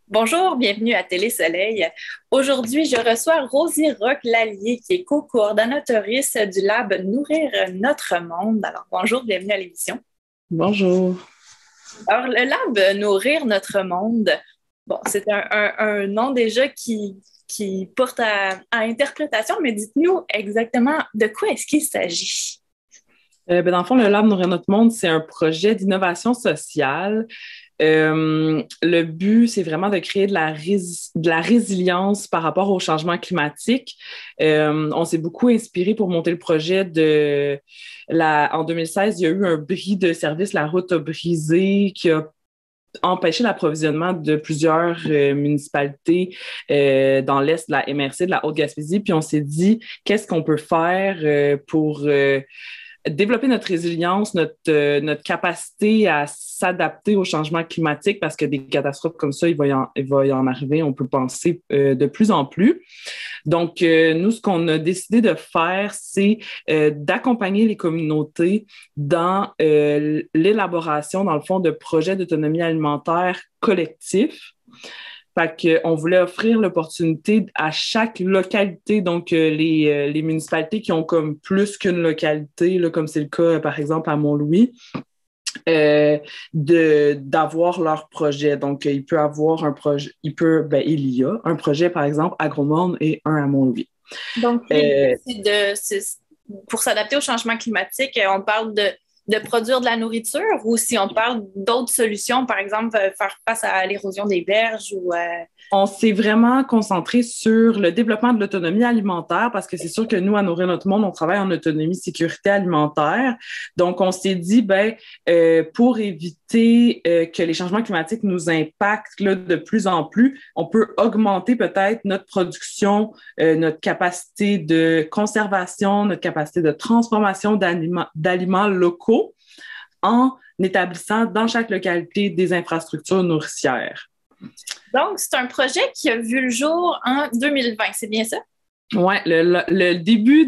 Bonjour, bienvenue à Télé Soleil. Aujourd'hui, je reçois Rosie Roch-Lallier, qui est co-coordonnatrice du Lab Nourrir notre monde. Alors, bonjour, bienvenue à l'émission. Bonjour. Alors, le Lab Nourrir notre monde, bon, c'est un nom déjà qui porte à interprétation, mais dites-nous exactement de quoi est-ce qu'il s'agit? Dans le fond, le Lab Nourrir notre monde, c'est un projet d'innovation sociale. Le but, c'est vraiment de créer de la résilience par rapport au changement climatique. On s'est beaucoup inspiré pour monter le projet en 2016, il y a eu un bris de service, la route a brisé, qui a empêché l'approvisionnement de plusieurs municipalités dans l'Est de la MRC, de la Haute-Gaspésie. Puis on s'est dit, qu'est-ce qu'on peut faire pour développer notre résilience, notre capacité à s'adapter au changement climatique, parce que des catastrophes comme ça, il va y en arriver, on peut penser de plus en plus. Donc, nous, ce qu'on a décidé de faire, c'est d'accompagner les communautés dans l'élaboration, dans le fond, de projets d'autonomie alimentaire collectifs. Fait qu'on voulait offrir l'opportunité à chaque localité, donc les municipalités qui ont comme plus qu'une localité, là, comme c'est le cas, par exemple, à Mont-Louis, d'avoir leur projet. Donc, il peut avoir un projet, il y a un projet, par exemple, à Gros-Morne et un à Mont-Louis. Donc, l'idée, pour s'adapter au changement climatique, on parle de produire de la nourriture ou si on parle d'autres solutions, par exemple, faire face à l'érosion des berges ou... On s'est vraiment concentré sur le développement de l'autonomie alimentaire parce que c'est sûr que nous, à Nourrir notre monde, on travaille en autonomie sécurité alimentaire. Donc, on s'est dit, pour éviter que les changements climatiques nous impactent là, de plus en plus, on peut augmenter peut-être notre production, notre capacité de conservation, notre capacité de transformation d'aliments locaux en établissant dans chaque localité des infrastructures nourricières. Donc, c'est un projet qui a vu le jour en 2020, c'est bien ça? Oui, le début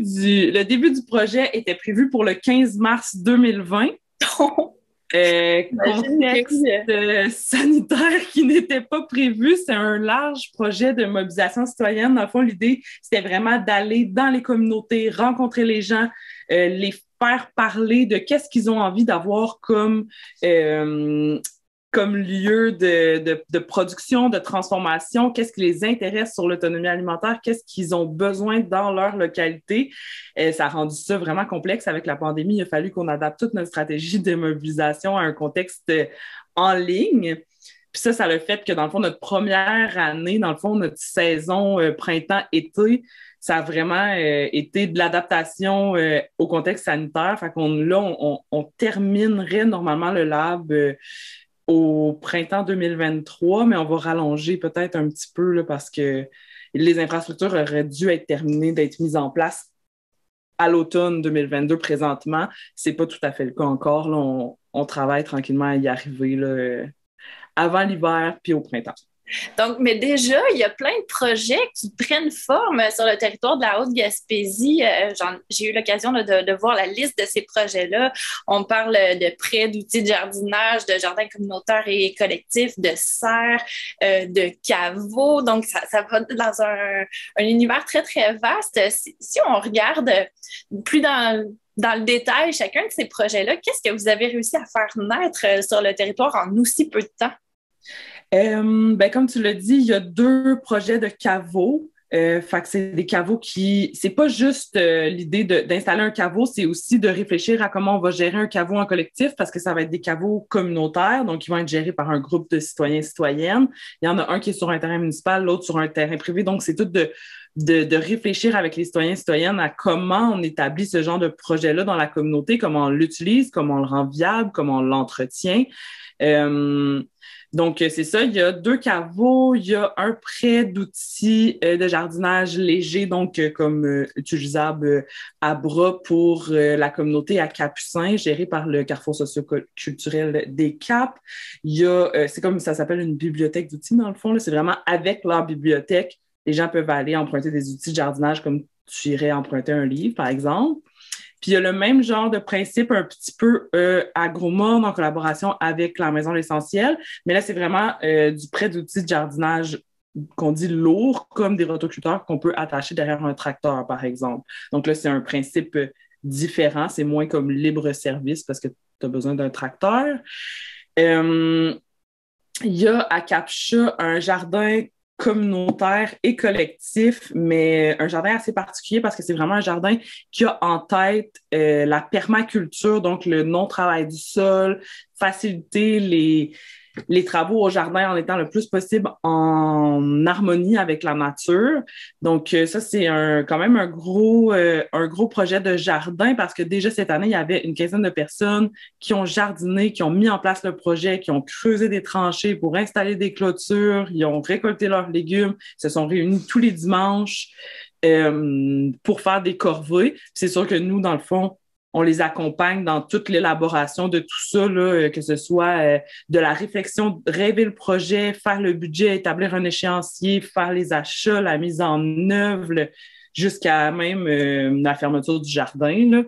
du projet était prévu pour le 15 mars 2020. Contexte sanitaire qui n'était pas prévu. C'est un large projet de mobilisation citoyenne. Dans le fond, l'idée, c'était vraiment d'aller dans les communautés, rencontrer les gens, les faire parler de qu'est-ce qu'ils ont envie d'avoir comme lieu de production, de transformation, qu'est-ce qui les intéresse sur l'autonomie alimentaire, qu'est-ce qu'ils ont besoin dans leur localité. Ça a rendu ça vraiment complexe avec la pandémie. Il a fallu qu'on adapte toute notre stratégie de mobilisation à un contexte en ligne. Puis ça a fait que, dans le fond, notre première année, dans le fond, notre saison printemps-été, ça a vraiment été de l'adaptation au contexte sanitaire. Fait qu'on on terminerait normalement le lab au printemps 2023, mais on va rallonger peut-être un petit peu là, parce que les infrastructures auraient dû être terminées, d'être mises en place à l'automne 2022 présentement. C'est pas tout à fait le cas encore. Là, on travaille tranquillement à y arriver là, avant l'hiver puis au printemps. Donc, mais déjà, il y a plein de projets qui prennent forme sur le territoire de la Haute-Gaspésie. J'ai eu l'occasion de voir la liste de ces projets-là. On parle de prêts d'outils de jardinage, de jardins communautaires et collectifs, de serres, de caveaux. Donc, ça va dans un univers très, très vaste. Si on regarde plus dans le détail chacun de ces projets-là, qu'est-ce que vous avez réussi à faire naître sur le territoire en aussi peu de temps? Comme tu l'as dit, il y a 2 projets de caveaux. Fait que c'est des caveaux c'est pas juste l'idée d'installer un caveau, c'est aussi de réfléchir à comment on va gérer un caveau en collectif parce que ça va être des caveaux communautaires, donc ils vont être gérés par un groupe de citoyens et citoyennes. Il y en a un qui est sur un terrain municipal, l'autre sur un terrain privé, donc c'est tout de réfléchir avec les citoyens et citoyennes à comment on établit ce genre de projet-là dans la communauté, comment on l'utilise, comment on le rend viable, comment on l'entretient. Donc, c'est ça, il y a 2 caveaux, il y a un prêt d'outils de jardinage léger, donc comme utilisable à bras pour la communauté à Capucin, géré par le Carrefour socioculturel des Caps. Il y a, c'est comme ça s'appelle une bibliothèque d'outils dans le fond, là, c'est vraiment avec leur bibliothèque, les gens peuvent aller emprunter des outils de jardinage comme tu irais emprunter un livre, par exemple. Puis il y a le même genre de principe un petit peu à Gros-Morne en collaboration avec la Maison de l'Essentiel, mais là, c'est vraiment du prêt d'outils de jardinage qu'on dit lourd, comme des rotoculteurs qu'on peut attacher derrière un tracteur, par exemple. Donc là, c'est un principe différent, c'est moins comme libre-service parce que tu as besoin d'un tracteur. Il y a à Capcha un jardin communautaire et collectif, mais un jardin assez particulier parce que c'est vraiment un jardin qui a en tête la permaculture, donc le non-travail du sol, faciliter les travaux au jardin en étant le plus possible en harmonie avec la nature. Donc, ça, c'est quand même un gros projet de jardin parce que déjà cette année, il y avait une quinzaine de personnes qui ont jardiné, qui ont mis en place le projet, qui ont creusé des tranchées pour installer des clôtures, ils ont récolté leurs légumes, se sont réunis tous les dimanches pour faire des corvées. C'est sûr que nous, dans le fond, on les accompagne dans toute l'élaboration de tout ça, là, que ce soit de la réflexion, rêver le projet, faire le budget, établir un échéancier, faire les achats, la mise en œuvre, jusqu'à même la fermeture du jardin, là.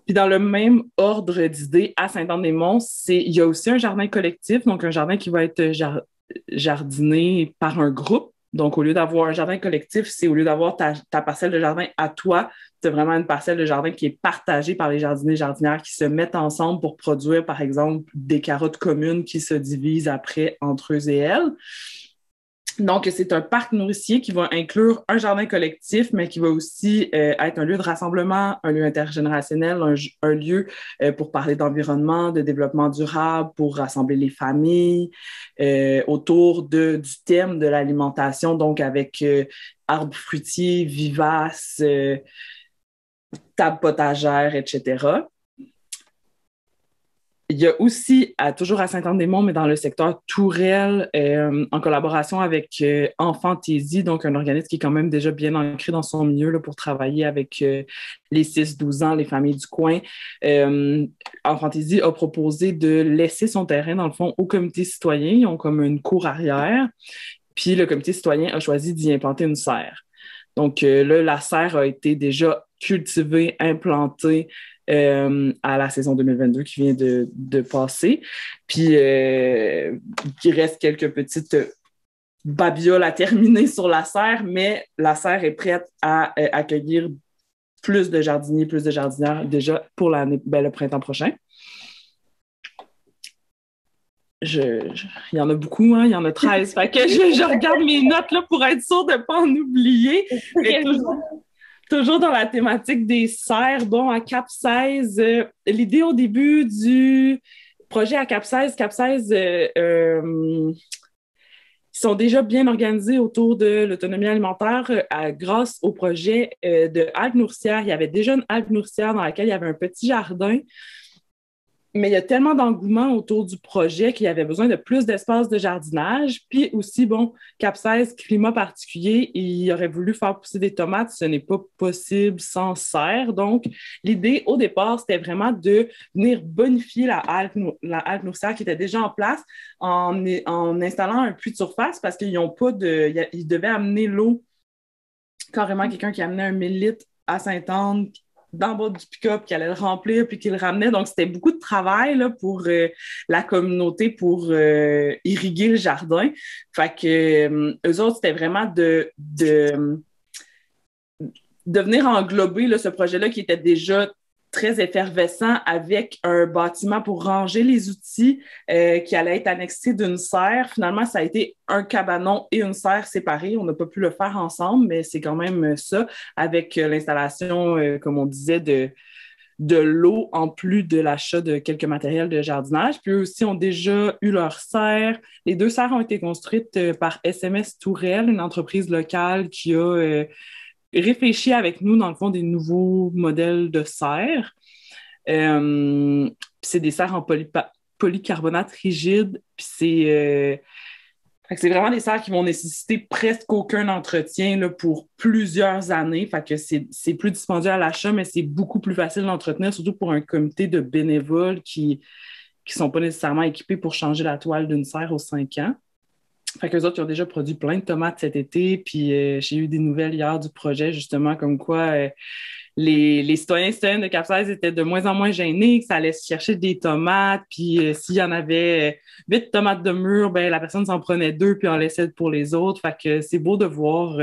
Puis dans le même ordre d'idées, à Saint-Anne-des-Monts, il y a aussi un jardin collectif, donc un jardin qui va être jardiné par un groupe. Donc, au lieu d'avoir un jardin collectif, c'est au lieu d'avoir ta parcelle de jardin à toi, c'est vraiment une parcelle de jardin qui est partagée par les jardiniers et jardinières qui se mettent ensemble pour produire, par exemple, des carottes communes qui se divisent après entre eux et elles. Donc, c'est un parc nourricier qui va inclure un jardin collectif, mais qui va aussi être un lieu de rassemblement, un lieu intergénérationnel, un lieu pour parler d'environnement, de développement durable, pour rassembler les familles autour du thème de l'alimentation, donc avec arbres fruitiers, vivaces, table potagère, etc. Il y a aussi, toujours à Saint-Anne-des-Monts, mais dans le secteur Tourelle, en collaboration avec Enfantaisie, donc un organisme qui est quand même déjà bien ancré dans son milieu là, pour travailler avec les 6-12 ans, les familles du coin. Enfantaisie a proposé de laisser son terrain, dans le fond, au comité citoyen. Ils ont comme une cour arrière. Puis le comité citoyen a choisi d'y implanter une serre. Donc là, la serre a été déjà cultivée, implantée à la saison 2022 qui vient de passer. Puis il reste quelques petites babioles à terminer sur la serre, mais la serre est prête à accueillir plus de jardiniers, plus de jardinières déjà pour le printemps prochain. Il y en a beaucoup, hein? Il y en a 13. Fait que je regarde mes notes là, pour être sûre de ne pas en oublier. Mais toujours dans la thématique des serres, bon, à Cap-16, l'idée au début du projet à Cap-16, ils sont déjà bien organisés autour de l'autonomie alimentaire grâce au projet de Halte Nourricière. Il y avait déjà une Halte Nourricière dans laquelle il y avait un petit jardin. Mais il y a tellement d'engouement autour du projet qu'il y avait besoin de plus d'espace de jardinage. Puis aussi, bon, Cap-16, climat particulier, il aurait voulu faire pousser des tomates. Ce n'est pas possible sans serre. Donc, l'idée, au départ, c'était vraiment de venir bonifier la halte nourricière qui était déjà en place en installant un puits de surface parce qu'ils n'ont pas ils devaient amener l'eau, carrément quelqu'un qui amenait 1 000 litres à Sainte-Anne dans le bas du pick-up, qui allait le remplir puis qui le ramenait. Donc, c'était beaucoup de travail là, pour la communauté pour irriguer le jardin. Fait que eux autres, c'était vraiment de venir englober là, ce projet-là qui était déjà très effervescent avec un bâtiment pour ranger les outils qui allait être annexé d'une serre. Finalement, ça a été un cabanon et une serre séparés. On n'a pas pu le faire ensemble, mais c'est quand même ça, avec l'installation, comme on disait, de l'eau en plus de l'achat de quelques matériels de jardinage. Puis eux aussi ont déjà eu leur serre. Les 2 serres ont été construites par SMS Tourelle, une entreprise locale qui a réfléchi avec nous, dans le fond, des nouveaux modèles de serre. C'est des serres en polycarbonate rigide. Puis c'est vraiment des serres qui vont nécessiter presque aucun entretien là, pour plusieurs années. Fait que c'est plus dispendieux à l'achat, mais c'est beaucoup plus facile d'entretenir, surtout pour un comité de bénévoles qui ne sont pas nécessairement équipés pour changer la toile d'une serre aux 5 ans. Fait qu'eux autres, ils ont déjà produit plein de tomates cet été, puis j'ai eu des nouvelles hier du projet, justement, comme quoi les citoyens et citoyennes de Cap-16 étaient de moins en moins gênés, que ça allait se chercher des tomates, puis s'il y en avait 8 tomates de mûres, ben la personne s'en prenait 2 puis en laissait pour les autres. Fait que c'est beau de voir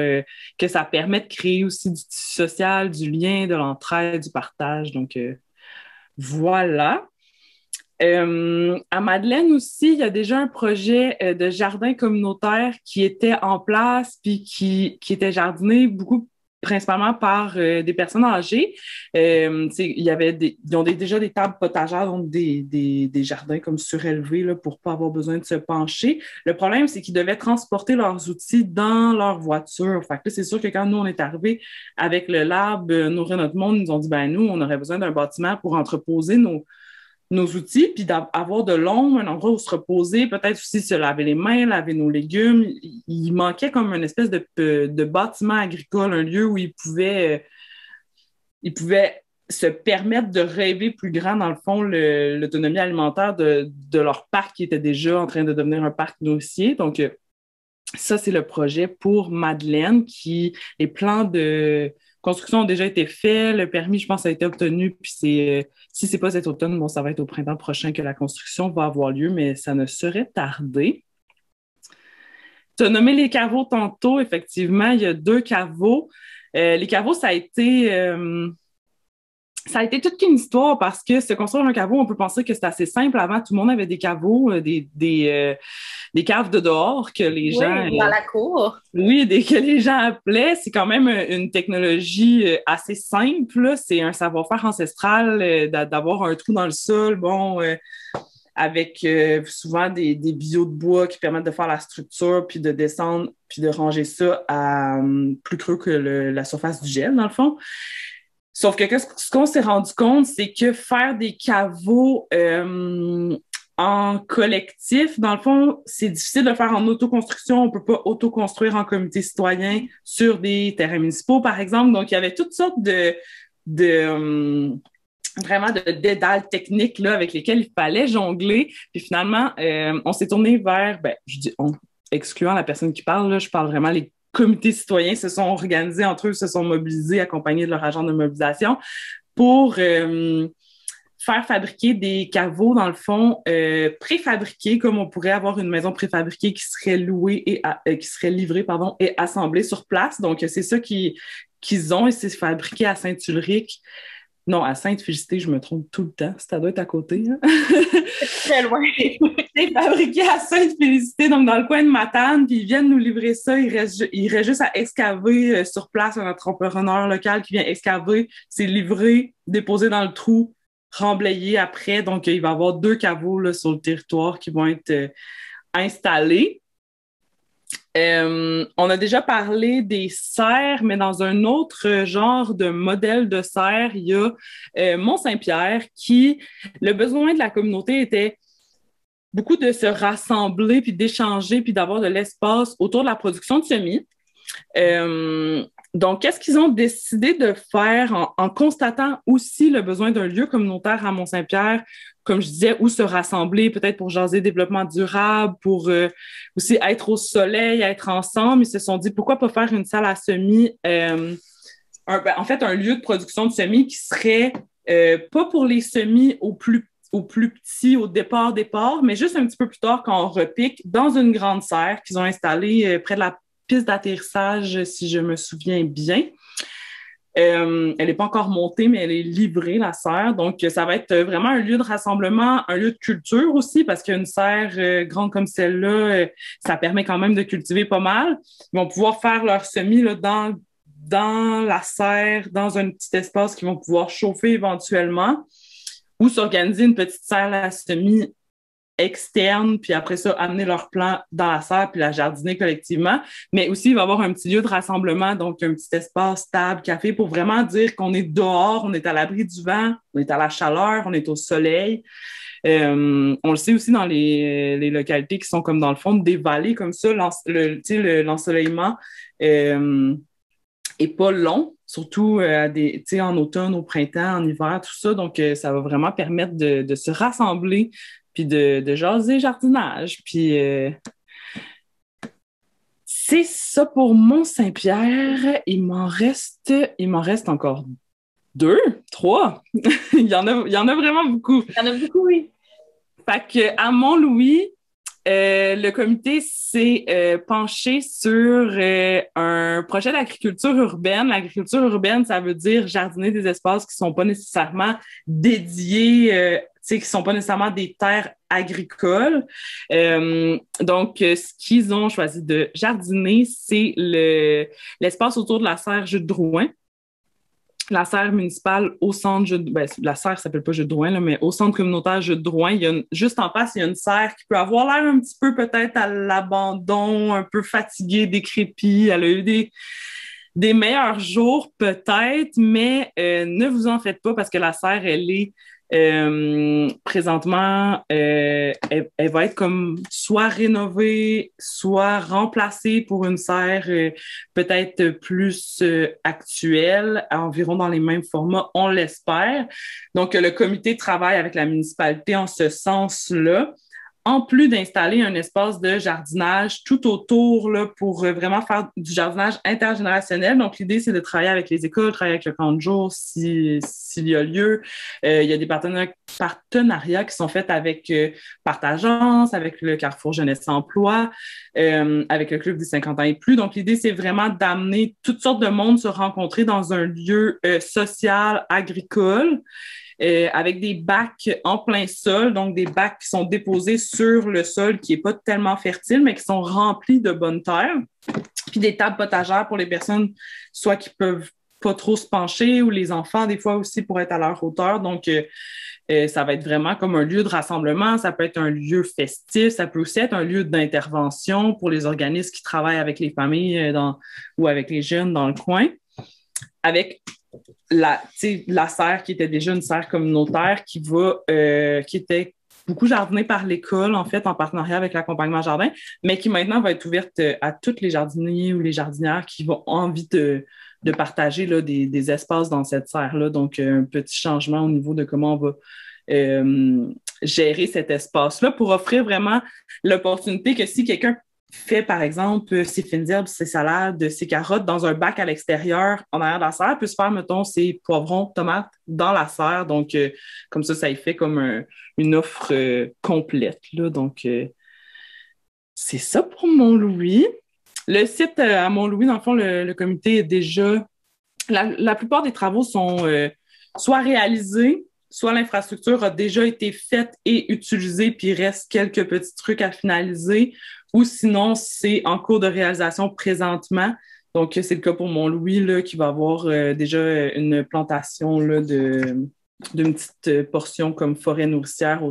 que ça permet de créer aussi du tissu social, du lien, de l'entraide, du partage. Donc, voilà. À Madeleine aussi, il y a déjà un projet de jardin communautaire qui était en place puis qui était jardiné beaucoup principalement par des personnes âgées. Il y avait ils ont déjà des tables potagères, donc des jardins comme surélevés là, pour pas avoir besoin de se pencher. Le problème, c'est qu'ils devaient transporter leurs outils dans leur voiture. Fait que là, c'est sûr que quand nous, on est arrivés avec le lab Nourrir notre monde, ils nous ont dit, ben nous, on aurait besoin d'un bâtiment pour entreposer nos outils, puis d'avoir de l'ombre, un endroit où se reposer, peut-être aussi se laver les mains, laver nos légumes. Il manquait comme une espèce de bâtiment agricole, un lieu où ils pouvaient se permettre de rêver plus grand, dans le fond, l'autonomie alimentaire de leur parc qui était déjà en train de devenir un parc nourricier. Donc, ça, c'est le projet pour Madeleine, les plans de construction ont déjà été faits, le permis, je pense, a été obtenu, puis si c'est pas cet automne, bon, ça va être au printemps prochain que la construction va avoir lieu, mais ça ne saurait tarder. Tu as nommé les caveaux tantôt, effectivement, il y a 2 caveaux. Les caveaux, ça a été toute une histoire parce que se construire un caveau, on peut penser que c'est assez simple. Avant, tout le monde avait des caveaux, des caves de dehors que les gens... dans la cour. Oui, que les gens appelaient. C'est quand même une technologie assez simple, là. C'est un savoir-faire ancestral d'avoir un trou dans le sol, bon, avec souvent des billots de bois qui permettent de faire la structure, puis de descendre, puis de ranger ça à plus creux que la surface du gel, dans le fond. Sauf que ce qu'on s'est rendu compte, c'est que faire des caveaux en collectif, dans le fond, c'est difficile de faire en autoconstruction. On peut pas autoconstruire en comité citoyen sur des terrains municipaux, par exemple. Donc, il y avait toutes sortes vraiment de dédales techniques là, avec lesquelles il fallait jongler. Puis finalement, on s'est tourné vers, je dis on, excluant la personne qui parle, là, je parle vraiment les comités citoyens se sont organisés entre eux, se sont mobilisés, accompagnés de leur agent de mobilisation pour faire fabriquer des caveaux, dans le fond, préfabriqués, comme on pourrait avoir une maison préfabriquée qui serait louée et qui serait livrée, pardon, et assemblée sur place. Donc, c'est ça qu'ils ont et c'est fabriqué à Saint-Ulrich. Non, à Sainte-Félicité, je me trompe tout le temps. Ça doit être à côté. Hein? Très loin. C'est fabriqué à Sainte-Félicité, donc dans le coin de Matane, puis ils viennent nous livrer ça. Il reste juste à excaver sur place, un entrepreneur local qui vient excaver. C'est livré, déposé dans le trou, remblayé après. Donc, il va y avoir 2 caveaux là, sur le territoire qui vont être installés. On a déjà parlé des serres, mais dans un autre genre de modèle de serre, il y a Mont-Saint-Pierre qui, le besoin de la communauté était beaucoup de se rassembler, puis d'échanger, puis d'avoir de l'espace autour de la production de semis. Donc, qu'est-ce qu'ils ont décidé de faire en constatant aussi le besoin d'un lieu communautaire à Mont-Saint-Pierre, comme je disais, où se rassembler, peut-être pour jaser développement durable, pour aussi être au soleil, être ensemble. Ils se sont dit, pourquoi pas faire une salle à semis, en fait, un lieu de production de semis qui serait pas pour les semis au plus petit, au départ, mais juste un petit peu plus tard quand on repique, dans une grande serre qu'ils ont installée près de la piste d'atterrissage, si je me souviens bien. Elle n'est pas encore montée, mais elle est livrée, la serre. Donc, ça va être vraiment un lieu de rassemblement, un lieu de culture aussi, parce qu'une serre grande comme celle-là, ça permet quand même de cultiver pas mal. Ils vont pouvoir faire leur semis là, dans la serre, dans un petit espace qu'ils vont pouvoir chauffer éventuellement, ou s'organiser une petite serre à semis externe, puis après ça, amener leur plan dans la serre, puis la jardiner collectivement. Mais aussi, il va y avoir un petit lieu de rassemblement, donc un petit espace, table, café, pour vraiment dire qu'on est dehors, on est à l'abri du vent, on est à la chaleur, on est au soleil. On le sait aussi dans les localités qui sont comme dans le fond des vallées comme ça, l'ensoleillement est pas long, surtout en automne, au printemps, en hiver, tout ça. Donc, ça va vraiment permettre de se rassembler puis de jaser jardinage. Puis C'est ça pour Mont-Saint-Pierre. Il m'en reste encore 2, 3. Il y en a vraiment beaucoup. Il y en a beaucoup, oui. Fait que à Mont-Louis, le comité s'est penché sur un projet d'agriculture urbaine. L'agriculture urbaine, ça veut dire jardiner des espaces qui sont pas nécessairement dédiés, qui sont pas nécessairement des terres agricoles. Donc, ce qu'ils ont choisi de jardiner, c'est l'espace autour de la serre Jules Drouin. La serre municipale au centre la serre s'appelle pas Jules Drouin, là, mais au centre communautaire Jules Drouin, juste en face, il y a une serre qui peut avoir l'air un petit peu peut-être à l'abandon, un peu fatiguée, décrépie. Elle a eu des meilleurs jours peut-être, mais ne vous en faites pas parce que la serre, elle est présentement, elle va être comme soit rénovée, soit remplacée pour une serre peut-être plus actuelle, environ dans les mêmes formats, on l'espère. Donc, le comité travaille avec la municipalité en ce sens-là, en plus d'installer un espace de jardinage tout autour là, pour vraiment faire du jardinage intergénérationnel. Donc, l'idée, c'est de travailler avec les écoles, travailler avec le camp de jour s'il y a lieu. Il y a des partenariats qui sont faits avec Partageance, avec le Carrefour Jeunesse Emploi, avec le Club des 50 ans et plus. Donc, l'idée, c'est vraiment d'amener toutes sortes de monde se rencontrer dans un lieu social, agricole, avec des bacs en plein sol, donc des bacs qui sont déposés sur le sol qui n'est pas tellement fertile, mais qui sont remplis de bonne terre, puis des tables potagères pour les personnes, soit qui peuvent pas trop se pencher, ou les enfants, des fois aussi, pour être à leur hauteur. Donc, ça va être vraiment comme un lieu de rassemblement, ça peut être un lieu festif, ça peut aussi être un lieu d'intervention pour les organismes qui travaillent avec les familles ou avec les jeunes dans le coin, avec la serre qui était déjà une serre communautaire qui était beaucoup jardinée par l'école, en fait, en partenariat avec l'accompagnement jardin, mais qui maintenant va être ouverte à tous les jardiniers ou les jardinières qui ont envie de partager là, des espaces dans cette serre-là. Donc, un petit changement au niveau de comment on va gérer cet espace-là pour offrir vraiment l'opportunité que si quelqu'un fait, par exemple, ses fines herbes, ses salades, ses carottes dans un bac à l'extérieur, en arrière de la serre, peut se faire, mettons, ses poivrons, tomates dans la serre. Donc, comme ça y fait comme une offre complète. Là. Donc, c'est ça pour Mont-Louis. Le site à Mont-Louis, dans le fond, le comité est déjà... La plupart des travaux sont soit réalisés, soit l'infrastructure a déjà été faite et utilisée, puis il reste quelques petits trucs à finaliser, ou sinon, c'est en cours de réalisation présentement. Donc, c'est le cas pour Mont-Louis, là, qui va avoir déjà une plantation là, d'une petite portion comme forêt nourricière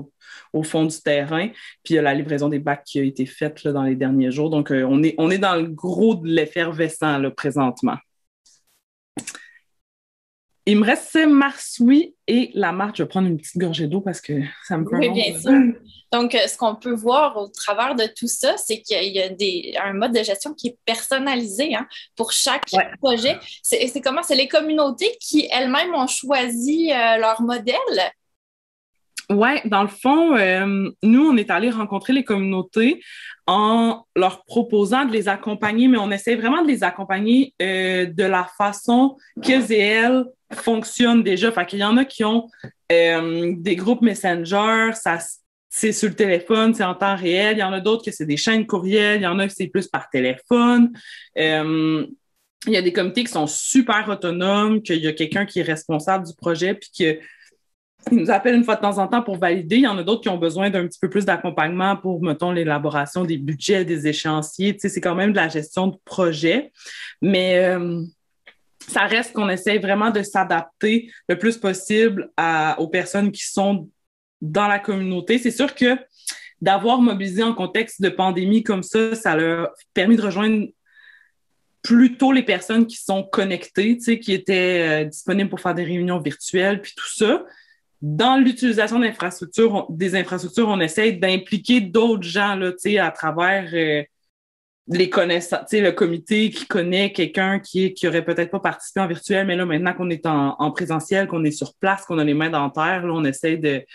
au fond du terrain. Puis, il y a la livraison des bacs qui a été faite là, dans les derniers jours. Donc, on est dans le gros de l'effervescent là, présentement. Il me reste Marsoui et la marche. Je vais prendre une petite gorgée d'eau parce que ça me fait Oui, bien sûr. Donc, ce qu'on peut voir au travers de tout ça, c'est qu'il y a un mode de gestion qui est personnalisé pour chaque projet. C'est comment? C'est les communautés qui elles-mêmes ont choisi leur modèle? Oui, dans le fond, nous, on est allé rencontrer les communautés en leur proposant de les accompagner, mais on essaie vraiment de les accompagner de la façon qu'elles et elles fonctionnent déjà. Fait qu'il y en a qui ont des groupes Messenger, c'est sur le téléphone, c'est en temps réel. Il y en a d'autres que c'est des chaînes courriels. Il y en a que c'est plus par téléphone. Il y a des comités qui sont super autonomes, qu'il y a quelqu'un qui est responsable du projet, puis que ils nous appellent une fois de temps en temps pour valider. Il y en a d'autres qui ont besoin d'un petit peu plus d'accompagnement pour, mettons, l'élaboration des budgets, des échéanciers. Tu sais, c'est quand même de la gestion de projet. Mais ça reste qu'on essaie vraiment de s'adapter le plus possible aux personnes qui sont dans la communauté. C'est sûr que d'avoir mobilisé en contexte de pandémie comme ça leur a permis de rejoindre plutôt les personnes qui sont connectées, tu sais, qui étaient disponibles pour faire des réunions virtuelles, puis tout ça. Dans l'utilisation des infrastructures, on essaie d'impliquer d'autres gens là, à travers les connaissances, le comité qui connaît quelqu'un qui aurait peut-être pas participé en virtuel, mais là, maintenant qu'on est en présentiel, qu'on est sur place, qu'on a les mains dans la terre, là, on essaie de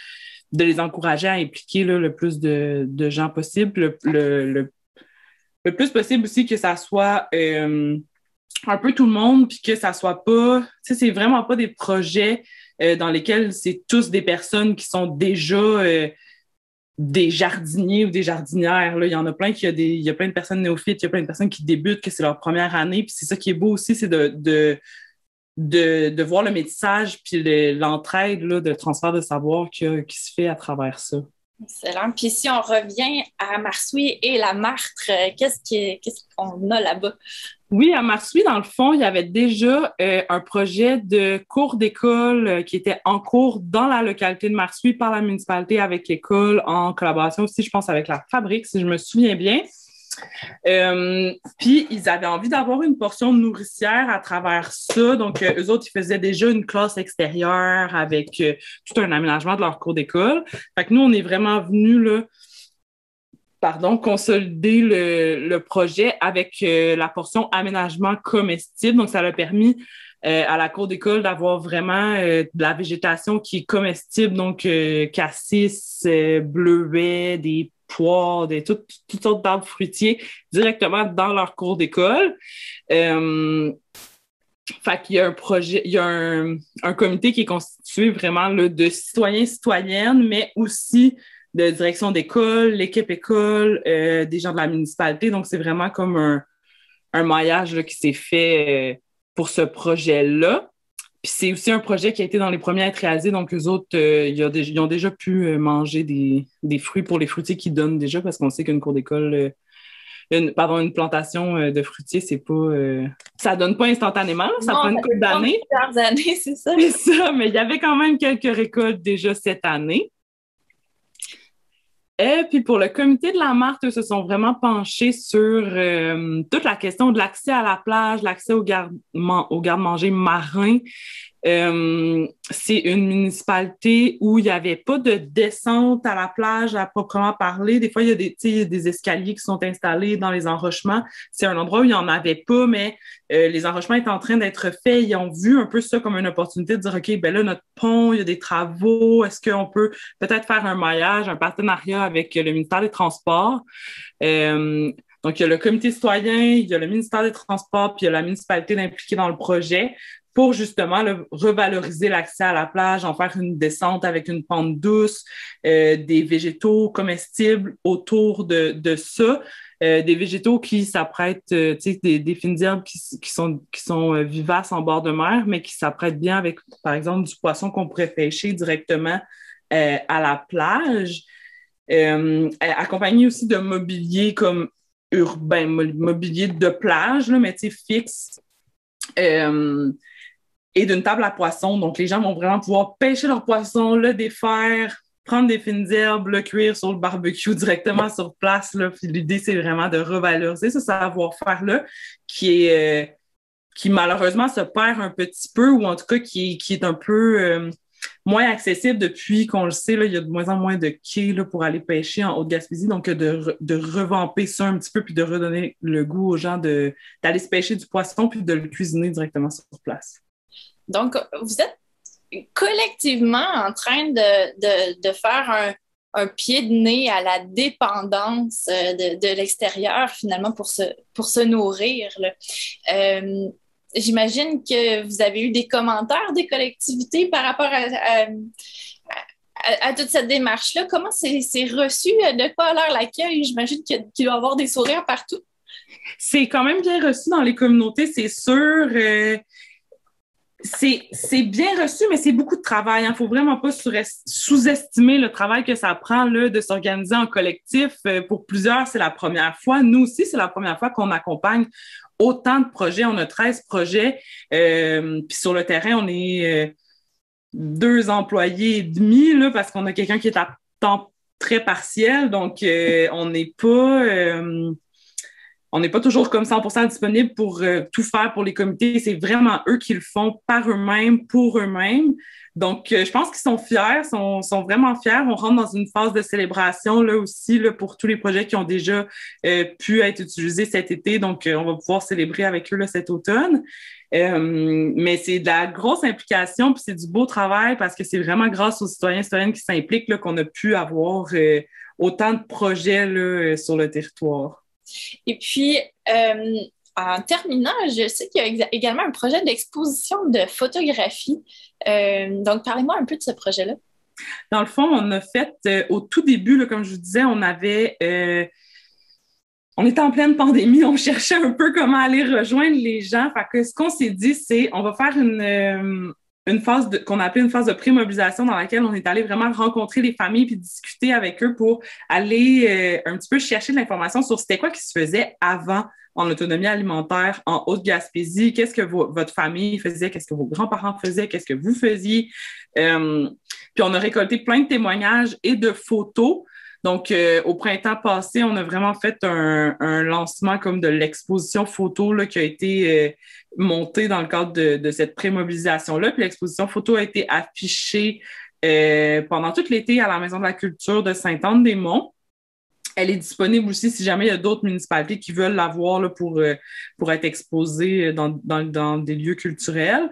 les encourager à impliquer là, le plus de gens possible. Le le plus possible aussi que ça soit un peu tout le monde, puis que ça soit pas, tu sais, c'est vraiment pas des projets dans lesquels c'est tous des personnes qui sont déjà des jardiniers ou des jardinières. Là. Il y en a plein il y a plein de personnes néophytes, il y a plein de personnes qui débutent, que c'est leur première année, puis c'est ça qui est beau aussi, c'est de voir le métissage puis l'entraide là, de transfert de savoir qui se fait à travers ça. Excellent. Puis si on revient à Marsouis et la Martre, qu'est-ce qu'on a là-bas? Oui, à Marsouis, dans le fond, il y avait déjà un projet de cours d'école qui était en cours dans la localité de Marsouis par la municipalité avec l'école, en collaboration aussi, je pense, avec la fabrique, si je me souviens bien. Puis, ils avaient envie d'avoir une portion nourricière à travers ça. Donc, eux autres, ils faisaient déjà une classe extérieure avec tout un aménagement de leur cours d'école. Fait que nous, on est vraiment venus là, consolider le projet avec la portion aménagement comestible. Donc, ça a permis à la cour d'école d'avoir vraiment de la végétation qui est comestible, donc cassis, bleuets, des poires, toutes sortes d'arbres fruitiers directement dans leur cour d'école. Fait qu'il y a un projet, il y a un comité qui est constitué vraiment là, de citoyens, citoyennes, mais aussi de direction d'école, l'équipe école, des gens de la municipalité. Donc, c'est vraiment comme un maillage là, qui s'est fait pour ce projet-là. Puis c'est aussi un projet qui a été dans les premiers à être réalisé. Donc, eux autres, ils ont déjà pu manger des fruits pour les fruitiers qu'ils donnent déjà, parce qu'on sait qu'une cour d'école, une plantation de fruitiers, c'est pas... ça donne pas instantanément, là, ça prend une couple d'années. Plusieurs années, c'est ça. C'est ça, mais il y avait quand même quelques récoltes déjà cette année. Et puis pour le comité de la Martre, eux se sont vraiment penchés sur toute la question de l'accès à la plage, l'accès aux garde-manger marins. C'est une municipalité où il n'y avait pas de descente à la plage à proprement parler. Des fois, il y a des escaliers qui sont installés dans les enrochements. C'est un endroit où il n'y en avait pas, mais les enrochements étaient en train d'être faits. Ils ont vu un peu ça comme une opportunité de dire, OK, ben là, notre pont, il y a des travaux. Est-ce qu'on peut peut-être faire un maillage, un partenariat avec le ministère des Transports? Donc, il y a le comité citoyen, il y a le ministère des Transports, puis il y a la municipalité d'impliquer dans le projet pour justement là, revaloriser l'accès à la plage, en faire une descente avec une pente douce, des végétaux comestibles autour de ça, des végétaux qui s'apprêtent, tu sais, des fines herbes qui sont vivaces en bord de mer, mais qui s'apprêtent bien avec, par exemple, du poisson qu'on pourrait pêcher directement à la plage. Accompagné aussi de mobilier comme urbain, mobilier de plage, là, mais tu sais, fixe. Et d'une table à poisson. Donc, les gens vont vraiment pouvoir pêcher leur poisson, le défaire, prendre des fines herbes, le cuire sur le barbecue directement sur place. Là. Puis l'idée, c'est vraiment de revaloriser ce savoir-faire-là qui malheureusement se perd un petit peu, ou en tout cas qui est un peu moins accessible depuis qu'on le sait. Là, il y a de moins en moins de quais là, pour aller pêcher en Haute-Gaspésie. Donc, de revamper ça un petit peu puis de redonner le goût aux gens d'aller se pêcher du poisson puis de le cuisiner directement sur place. Donc, vous êtes collectivement en train de faire un pied de nez à la dépendance de l'extérieur, finalement, pour se nourrir. J'imagine que vous avez eu des commentaires des collectivités par rapport à toute cette démarche-là. Comment c'est reçu? De quoi a l'air l'accueil? J'imagine qu'il doit y avoir des sourires partout. C'est quand même bien reçu dans les communautés, c'est sûr. C'est bien reçu, mais c'est beaucoup de travail. Il ne faut vraiment pas sous-estimer le travail que ça prend là, de s'organiser en collectif. Pour plusieurs, c'est la première fois. Nous aussi, c'est la première fois qu'on accompagne autant de projets. On a 13 projets. Puis sur le terrain, on est 2 employés et demi là, parce qu'on a quelqu'un qui est à temps très partiel. Donc, on n'est pas toujours comme 100% disponible pour tout faire pour les comités. C'est vraiment eux qui le font par eux-mêmes, pour eux-mêmes. Donc, je pense qu'ils sont fiers, sont vraiment fiers. On rentre dans une phase de célébration là aussi là, pour tous les projets qui ont déjà pu être utilisés cet été. Donc, on va pouvoir célébrer avec eux là, cet automne. Mais c'est de la grosse implication, puis c'est du beau travail parce que c'est vraiment grâce aux citoyens et citoyennes qui s'impliquent là, qu'on a pu avoir autant de projets là, sur le territoire. Et puis, en terminant, je sais qu'il y a également un projet d'exposition de photographie. Donc, parlez-moi un peu de ce projet-là. Dans le fond, on a fait, au tout début, là, comme je vous disais, on était en pleine pandémie, on cherchait un peu comment aller rejoindre les gens. Fait que ce qu'on s'est dit, c'est on va faire une phase qu'on a appelée une phase de pré-mobilisation dans laquelle on est allé vraiment rencontrer les familles puis discuter avec eux pour aller un petit peu chercher de l'information sur c'était quoi qui se faisait avant en autonomie alimentaire en Haute-Gaspésie, qu'est-ce que votre famille faisait, qu'est-ce que vos grands-parents faisaient, qu'est-ce que vous faisiez. Puis on a récolté plein de témoignages et de photos. Donc, au printemps passé, on a vraiment fait un lancement comme de l'exposition photo là, qui a été montée dans le cadre de cette pré-mobilisation-là. Puis l'exposition photo a été affichée pendant tout l'été à la Maison de la Culture de Sainte-Anne-des-Monts. Elle est disponible aussi si jamais il y a d'autres municipalités qui veulent la voir là, pour être exposée dans des lieux culturels.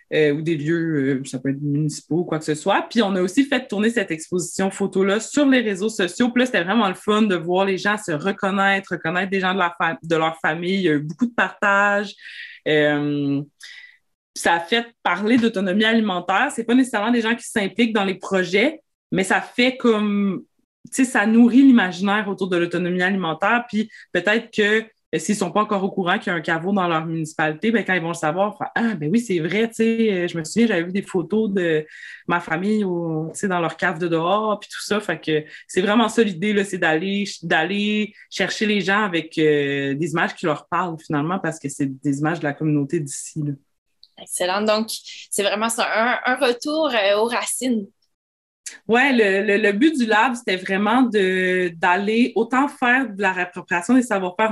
Ou des lieux, ça peut être municipaux, quoi que ce soit. Puis on a aussi fait tourner cette exposition photo-là sur les réseaux sociaux. Puis là, c'était vraiment le fun de voir les gens se reconnaître des gens de leur famille. Il y a eu beaucoup de partage. Ça a fait parler d'autonomie alimentaire. C'est pas nécessairement des gens qui s'impliquent dans les projets, mais ça fait comme, tu sais, ça nourrit l'imaginaire autour de l'autonomie alimentaire. Puis peut-être que s'ils ne sont pas encore au courant qu'il y a un caveau dans leur municipalité, ben, quand ils vont le savoir, ils vont faire, ah, ben oui, c'est vrai, tu sais, je me souviens, j'avais vu des photos de ma famille dans leur cave de dehors, puis tout ça. Fait que c'est vraiment ça l'idée, là, c'est d'aller chercher les gens avec des images qui leur parlent finalement, parce que c'est des images de la communauté d'ici. Là. Excellent. Donc, c'est vraiment ça, un retour aux racines. Ouais, le but du lab, c'était vraiment d'aller autant faire de la réappropriation des savoir-faire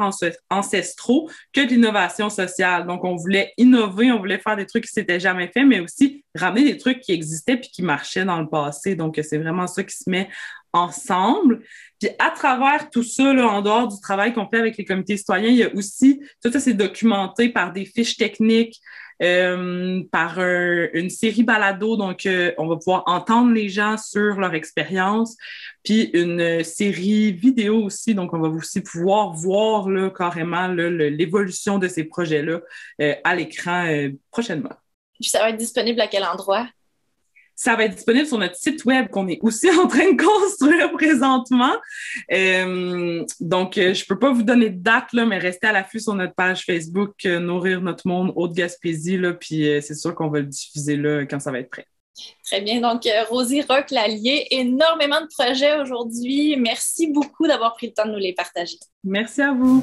ancestraux que de l'innovation sociale. Donc, on voulait innover, on voulait faire des trucs qui s'étaient jamais faits, mais aussi ramener des trucs qui existaient puis qui marchaient dans le passé. Donc, c'est vraiment ça qui se met ensemble. Puis à travers tout ça, là, en dehors du travail qu'on fait avec les comités citoyens, il y a aussi, tout ça c'est documenté par des fiches techniques, par une série balado. Donc, on va pouvoir entendre les gens sur leur expérience. Puis une série vidéo aussi. Donc, on va aussi pouvoir voir là, carrément là, l'évolution de ces projets-là à l'écran prochainement. Puis ça va être disponible à quel endroit? Ça va être disponible sur notre site web qu'on est aussi en train de construire présentement. Donc, je peux pas vous donner de date, là, mais restez à l'affût sur notre page Facebook Nourrir notre monde Haute-Gaspésie, là, puis c'est sûr qu'on va le diffuser là quand ça va être prêt. Très bien. Donc, Rosie Roch-Lallier, énormément de projets aujourd'hui. Merci beaucoup d'avoir pris le temps de nous les partager. Merci à vous.